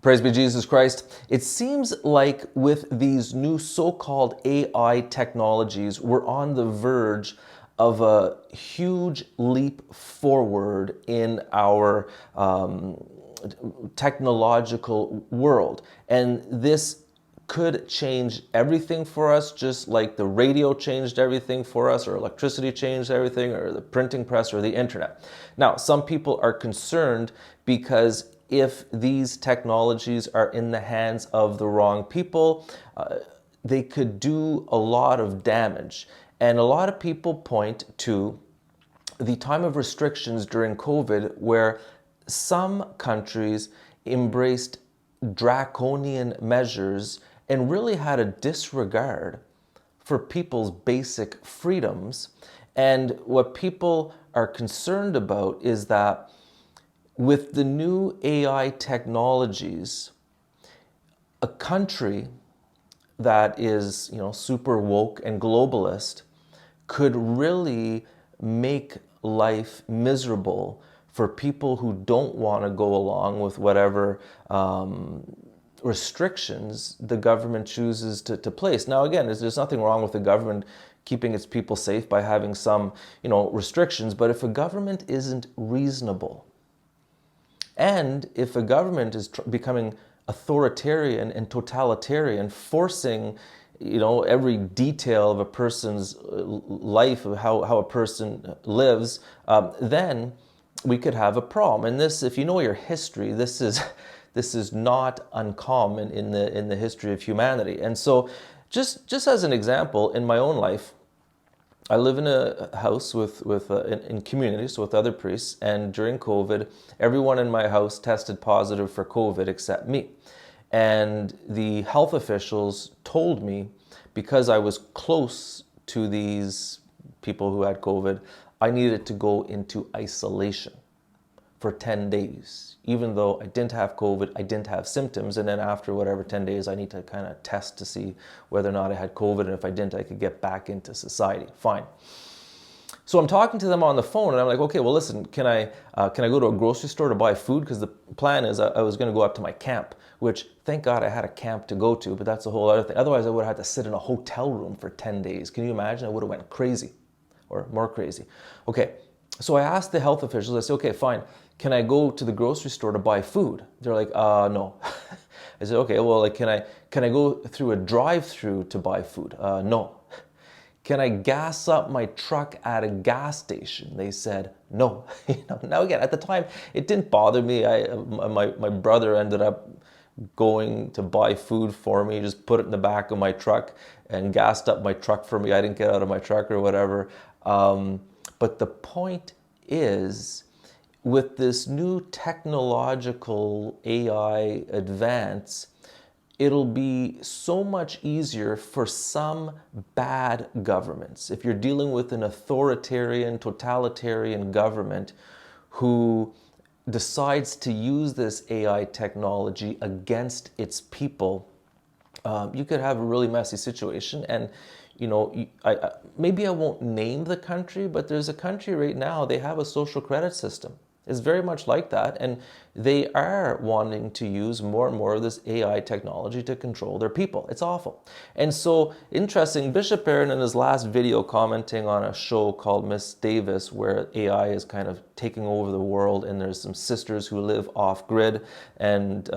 Praise be Jesus Christ. It seems like with these new so-called AI technologies, we're on the verge of a huge leap forward in our technological world. And this could change everything for us, just like the radio changed everything for us, or electricity changed everything, or the printing press, or the internet. Now, some people are concerned because if these technologies are in the hands of the wrong people, they could do a lot of damage. And a lot of people point to the time of restrictions during COVID, where some countries embraced draconian measures and really had a disregard for people's basic freedoms. And what people are concerned about is that with the new AI technologies, a country that is, super woke and globalist could really make life miserable for people who don't want to go along with whatever restrictions the government chooses to place. Now, again, there's nothing wrong with the government keeping its people safe by having some, restrictions, but if a government isn't reasonable, and if a government is becoming authoritarian and totalitarian, forcing every detail of a person's life, of how a person lives, then we could have a problem. And this, if you know your history, this is not uncommon in the history of humanity. And so, just as an example, in my own life, I live in a house in communities with other priests, and during COVID, everyone in my house tested positive for COVID except me. And the health officials told me, because I was close to these people who had COVID, I needed to go into isolation for 10 days. Even though I didn't have COVID, I didn't have symptoms, and then after whatever 10 days, I need to kind of test to see whether or not I had COVID, and if I didn't, I could get back into society. Fine. So I'm talking to them on the phone, and I'm like, okay, well, listen, can I go to a grocery store to buy food? Because the plan is I was going to go up to my camp, which, thank God, I had a camp to go to, but that's a whole other thing. Otherwise, I would have had to sit in a hotel room for 10 days. Can you imagine? I would have went crazy, or more crazy. Okay, so I asked the health officials, I said, okay, fine, can I go to the grocery store to buy food? They're like, no. I said, okay, well, like, can I go through a drive-through to buy food? No. Can I gas up my truck at a gas station? They said, no. Now again, at the time, it didn't bother me. My brother ended up going to buy food for me, just put it in the back of my truck and gassed up my truck for me. I didn't get out of my truck or whatever. But the point is, with this new technological AI advance, it'll be so much easier for some bad governments. If you're dealing with an authoritarian, totalitarian government who decides to use this AI technology against its people, you could have a really messy situation. And maybe I won't name the country, but there's a country right now, they have a social credit system. It's very much like that, and they are wanting to use more and more of this AI technology to control their people. It's awful. And so, interesting, Bishop Aaron in his last video commenting on a show called Miss Davis, where AI is kind of taking over the world, and there's some sisters who live off-grid, and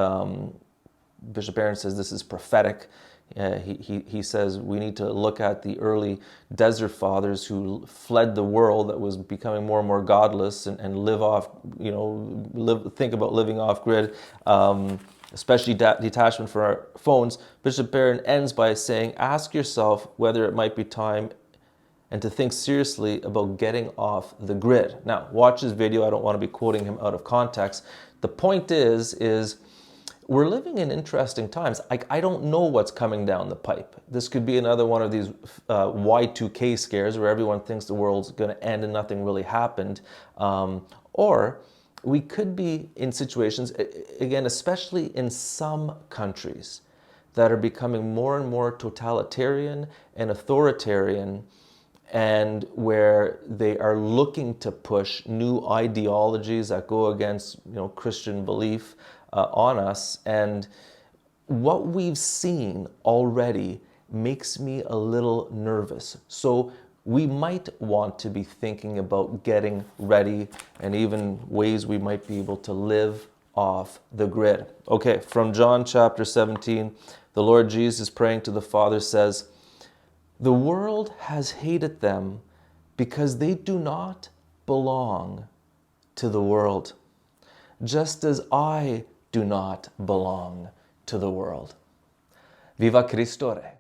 Bishop Aaron says this is prophetic. He says we need to look at the early desert fathers who fled the world that was becoming more and more godless, and live off, think about living off grid, especially detachment from our phones. Bishop Barron ends by saying, ask yourself whether it might be time and to think seriously about getting off the grid. Now, watch this video. I don't want to be quoting him out of context. The point is we're living in interesting times. I don't know what's coming down the pipe. This could be another one of these Y2K scares where everyone thinks the world's going to end and nothing really happened. Or we could be in situations, again, especially in some countries that are becoming more and more totalitarian and authoritarian, and where they are looking to push new ideologies that go against Christian belief. on us. And what we've seen already makes me a little nervous. So we might want to be thinking about getting ready and even ways we might be able to live off the grid. Okay, from John chapter 17, the Lord Jesus praying to the Father says, "The world has hated them because they do not belong to the world, just as I do not belong to the world." Viva Cristo Rey.